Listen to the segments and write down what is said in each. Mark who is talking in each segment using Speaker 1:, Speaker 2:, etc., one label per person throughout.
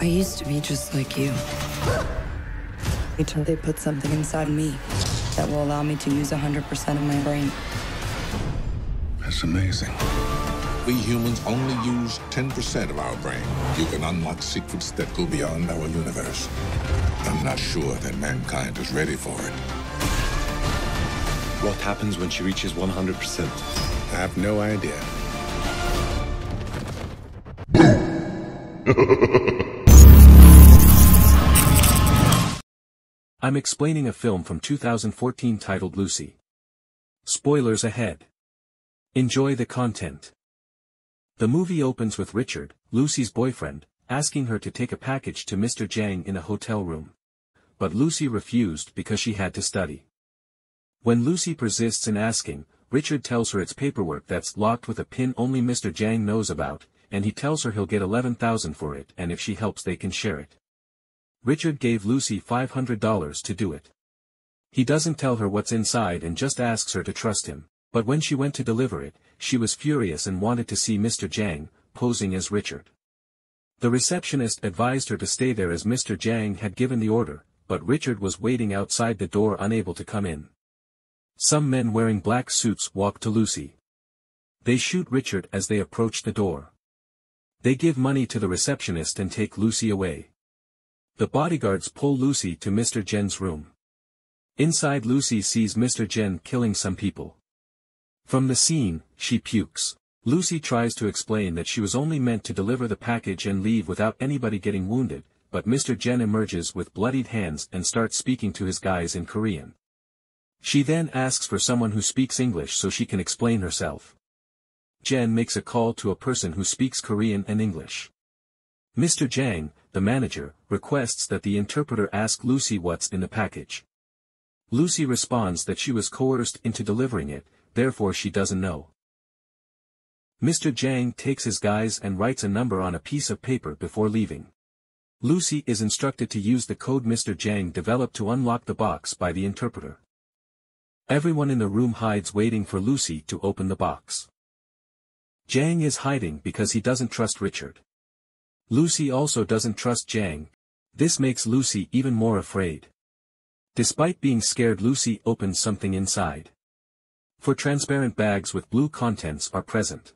Speaker 1: I used to be just like you. Until they put something inside me that will allow me to use 100% of my brain.
Speaker 2: That's amazing.
Speaker 3: We humans only use 10% of our brain. You can unlock secrets that go beyond our universe. I'm not sure that mankind is ready for it.
Speaker 4: What happens when she reaches 100%?
Speaker 3: I have no idea.
Speaker 5: I'm explaining a film from 2014 titled Lucy. Spoilers ahead. Enjoy the content. The movie opens with Richard, Lucy's boyfriend, asking her to take a package to Mr. Jang in a hotel room. But Lucy refused because she had to study. When Lucy persists in asking, Richard tells her it's paperwork that's locked with a pin only Mr. Jang knows about, and he tells her he'll get $11,000 for it and if she helps they can share it. Richard gave Lucy $500 to do it. He doesn't tell her what's inside and just asks her to trust him, but when she went to deliver it, she was furious and wanted to see Mr. Jang, posing as Richard. The receptionist advised her to stay there as Mr. Jang had given the order, but Richard was waiting outside the door unable to come in. Some men wearing black suits walk to Lucy. They shoot Richard as they approach the door. They give money to the receptionist and take Lucy away. The bodyguards pull Lucy to Mr. Jen's room. Inside, Lucy sees Mr. Jen killing some people. From the scene, she pukes. Lucy tries to explain that she was only meant to deliver the package and leave without anybody getting wounded, but Mr. Jen emerges with bloodied hands and starts speaking to his guys in Korean. She then asks for someone who speaks English so she can explain herself. Jen makes a call to a person who speaks Korean and English. Mr. Jang, the manager, requests that the interpreter ask Lucy what's in the package. Lucy responds that she was coerced into delivering it, therefore she doesn't know. Mr. Jang takes his guys and writes a number on a piece of paper before leaving. Lucy is instructed to use the code Mr. Jang developed to unlock the box by the interpreter. Everyone in the room hides waiting for Lucy to open the box. Jang is hiding because he doesn't trust Richard. Lucy also doesn't trust Jang. This makes Lucy even more afraid. Despite being scared, Lucy opens something inside. 4 transparent bags with blue contents are present.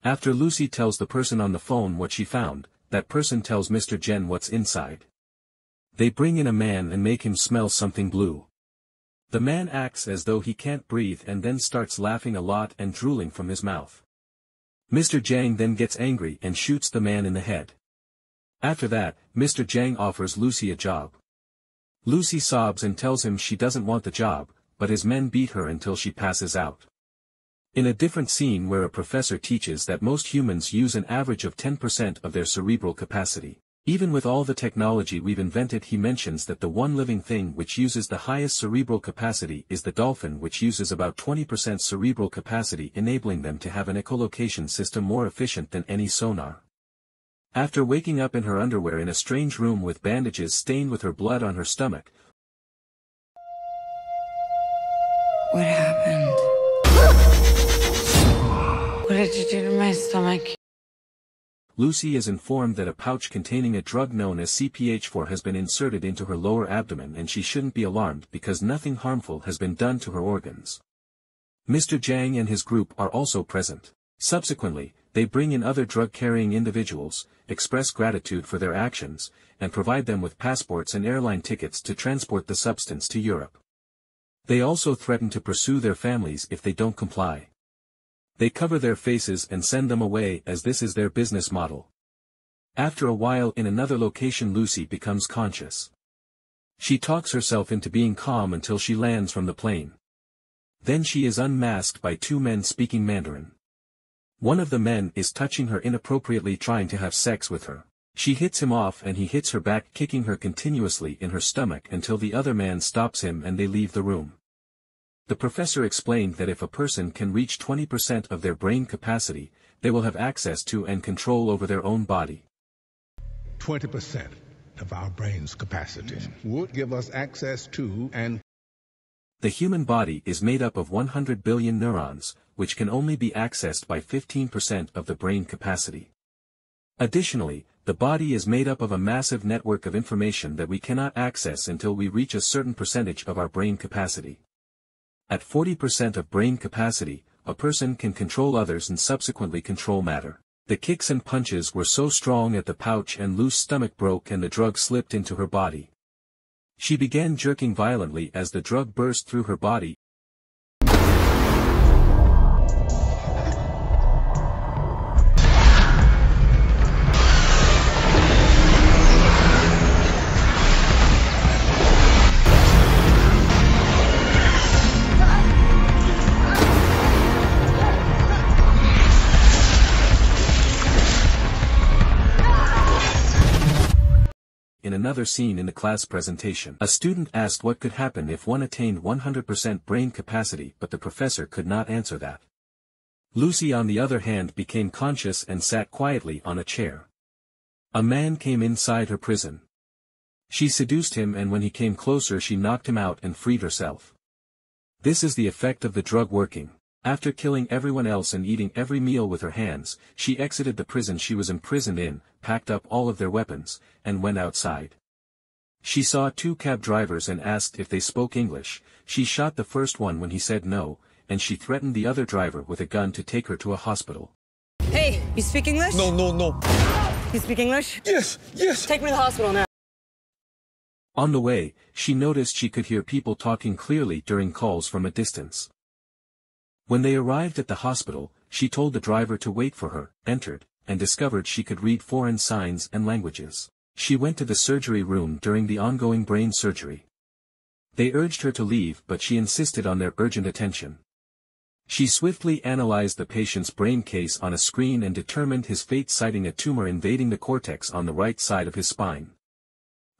Speaker 5: After Lucy tells the person on the phone what she found, that person tells Mr. Jen what's inside. They bring in a man and make him smell something blue. The man acts as though he can't breathe and then starts laughing a lot and drooling from his mouth. Mr. Jang then gets angry and shoots the man in the head. After that, Mr. Jang offers Lucy a job. Lucy sobs and tells him she doesn't want the job, but his men beat her until she passes out. In a different scene where a professor teaches that most humans use an average of 10% of their cerebral capacity. Even with all the technology we've invented, he mentions that the one living thing which uses the highest cerebral capacity is the dolphin, which uses about 20% cerebral capacity, enabling them to have an echolocation system more efficient than any sonar. After waking up in her underwear in a strange room with bandages stained with her blood on her stomach.
Speaker 1: What happened? What did you do to my stomach?
Speaker 5: Lucy is informed that a pouch containing a drug known as CPH4 has been inserted into her lower abdomen, and she shouldn't be alarmed because nothing harmful has been done to her organs. Mr. Jang and his group are also present. Subsequently, they bring in other drug-carrying individuals, express gratitude for their actions, and provide them with passports and airline tickets to transport the substance to Europe. They also threaten to pursue their families if they don't comply. They cover their faces and send them away as this is their business model. After a while, in another location, Lucy becomes conscious. She talks herself into being calm until she lands from the plane. Then she is unmasked by 2 men speaking Mandarin. One of the men is touching her inappropriately, trying to have sex with her. She hits him off and he hits her back, kicking her continuously in her stomach until the other man stops him and they leave the room. The professor explained that if a person can reach 20% of their brain capacity, they will have access to and control over their own body.
Speaker 3: 20% of our brain's capacity would give us access to and...
Speaker 5: The human body is made up of 100 billion neurons, which can only be accessed by 15% of the brain capacity. Additionally, The body is made up of a massive network of information that we cannot access until we reach a certain percentage of our brain capacity. At 40% of brain capacity, a person can control others and subsequently control matter. The kicks and punches were so strong that the pouch and loose stomach broke and the drug slipped into her body. She began jerking violently as the drug burst through her body. In another scene in the class presentation, a student asked what could happen if one attained 100% brain capacity, but the professor could not answer that. Lucy on the other hand became conscious and sat quietly on a chair. A man came inside her prison. She seduced him, and when he came closer she knocked him out and freed herself. This is the effect of the drug working. After killing everyone else and eating every meal with her hands, she exited the prison she was imprisoned in, packed up all of their weapons, and went outside. She saw 2 cab drivers and asked if they spoke English. She shot the first one when he said no, and she threatened the other driver with a gun to take her to a hospital.
Speaker 1: Hey, you speak English?
Speaker 6: No, no, no.
Speaker 1: You speak English?
Speaker 6: Yes, yes.
Speaker 1: Take me to the hospital now.
Speaker 5: On the way, she noticed she could hear people talking clearly during calls from a distance. When they arrived at the hospital, she told the driver to wait for her, entered, and discovered she could read foreign signs and languages. She went to the surgery room during the ongoing brain surgery. They urged her to leave, but she insisted on their urgent attention. She swiftly analyzed the patient's brain case on a screen and determined his fate, citing a tumor invading the cortex on the right side of his spine.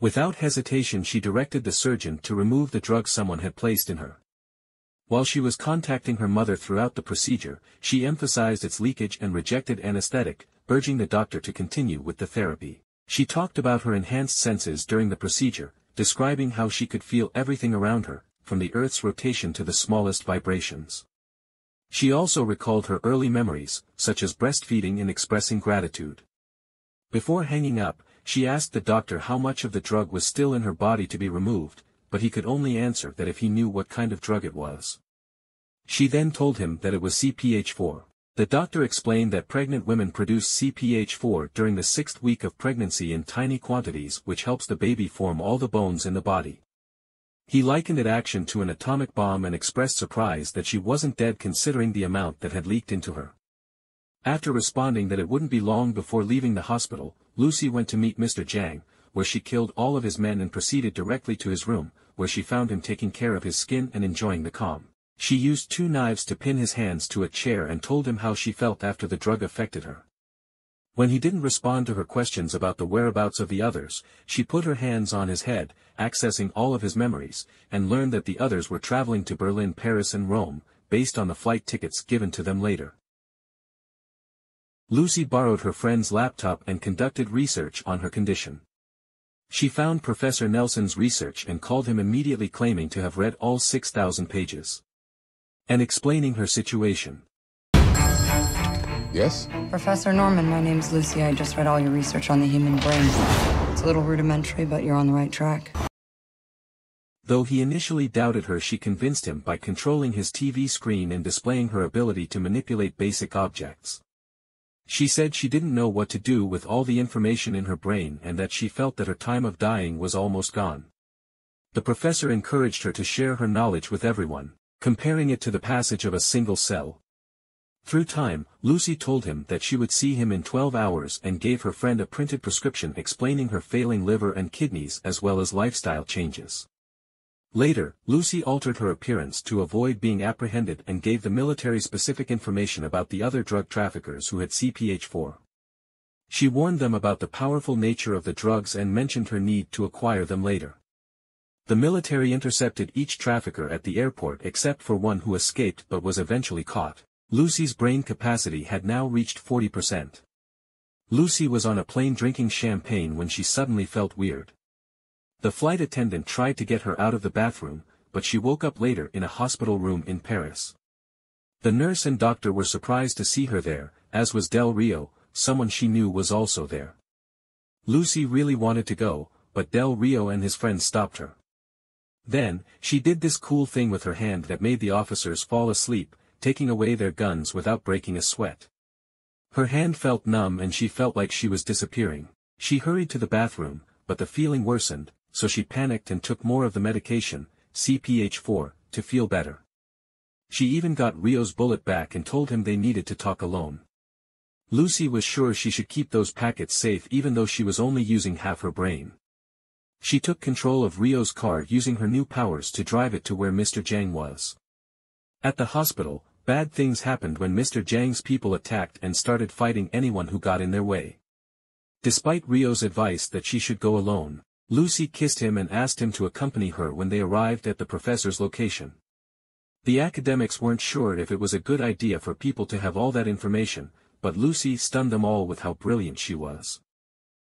Speaker 5: Without hesitation she directed the surgeon to remove the drug someone had placed in her. While she was contacting her mother throughout the procedure, she emphasized its leakage and rejected anesthetic, urging the doctor to continue with the therapy. She talked about her enhanced senses during the procedure, describing how she could feel everything around her, from the Earth's rotation to the smallest vibrations. She also recalled her early memories, such as breastfeeding and expressing gratitude. Before hanging up, she asked the doctor how much of the drug was still in her body to be removed, but he could only answer that if he knew what kind of drug it was. She then told him that it was CPH4. The doctor explained that pregnant women produce CPH4 during the 6th week of pregnancy in tiny quantities, which helps the baby form all the bones in the body. He likened its action to an atomic bomb and expressed surprise that she wasn't dead considering the amount that had leaked into her. After responding that it wouldn't be long before leaving the hospital, Lucy went to meet Mr. Jiang, where she killed all of his men and proceeded directly to his room, where she found him taking care of his skin and enjoying the calm. She used 2 knives to pin his hands to a chair and told him how she felt after the drug affected her. When he didn't respond to her questions about the whereabouts of the others, she put her hands on his head, accessing all of his memories, and learned that the others were traveling to Berlin, Paris and Rome, based on the flight tickets given to them later. Lucy borrowed her friend's laptop and conducted research on her condition. She found Professor Nelson's research and called him immediately, claiming to have read all 6,000 pages. And explaining her situation.
Speaker 3: Yes?
Speaker 1: Professor Norman, my name's Lucy. I just read all your research on the human brain. It's a little rudimentary, but you're on the right track.
Speaker 5: Though he initially doubted her, she convinced him by controlling his TV screen and displaying her ability to manipulate basic objects. She said she didn't know what to do with all the information in her brain and that she felt that her time of dying was almost gone. The professor encouraged her to share her knowledge with everyone, comparing it to the passage of a single cell. Through time, Lucy told him that she would see him in 12 hours and gave her friend a printed prescription explaining her failing liver and kidneys as well as lifestyle changes. Later, Lucy altered her appearance to avoid being apprehended and gave the military specific information about the other drug traffickers who had CPH4. She warned them about the powerful nature of the drugs and mentioned her need to acquire them later. The military intercepted each trafficker at the airport except for one who escaped but was eventually caught. Lucy's brain capacity had now reached 40%. Lucy was on a plane drinking champagne when she suddenly felt weird. The flight attendant tried to get her out of the bathroom, but she woke up later in a hospital room in Paris. The nurse and doctor were surprised to see her there, as was Del Rio, someone she knew was also there. Lucy really wanted to go, but Del Rio and his friends stopped her. Then, she did this cool thing with her hand that made the officers fall asleep, taking away their guns without breaking a sweat. Her hand felt numb and she felt like she was disappearing. She hurried to the bathroom, but the feeling worsened, so she panicked and took more of the medication, CPH-4, to feel better. She even got Rio's bullet back and told him they needed to talk alone. Lucy was sure she should keep those packets safe even though she was only using half her brain. She took control of Rio's car using her new powers to drive it to where Mr. Jang was. At the hospital, bad things happened when Mr. Jang's people attacked and started fighting anyone who got in their way. Despite Rio's advice that she should go alone, Lucy kissed him and asked him to accompany her when they arrived at the professor's location. The academics weren't sure if it was a good idea for people to have all that information, but Lucy stunned them all with how brilliant she was.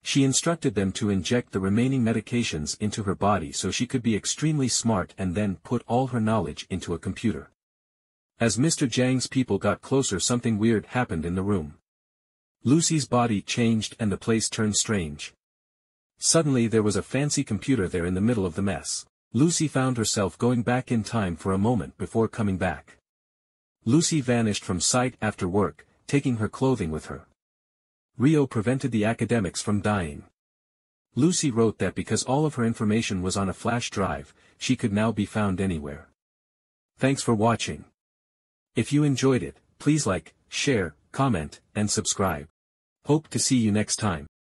Speaker 5: She instructed them to inject the remaining medications into her body so she could be extremely smart and then put all her knowledge into a computer. As Mr. Jang's people got closer, something weird happened in the room. Lucy's body changed and the place turned strange. Suddenly there was a fancy computer there in the middle of the mess. Lucy found herself going back in time for a moment before coming back. Lucy vanished from sight after work, taking her clothing with her. Rio prevented the academics from dying. Lucy wrote that because all of her information was on a flash drive, she could now be found anywhere. Thanks for watching. If you enjoyed it, please like, share, comment, and subscribe. Hope to see you next time.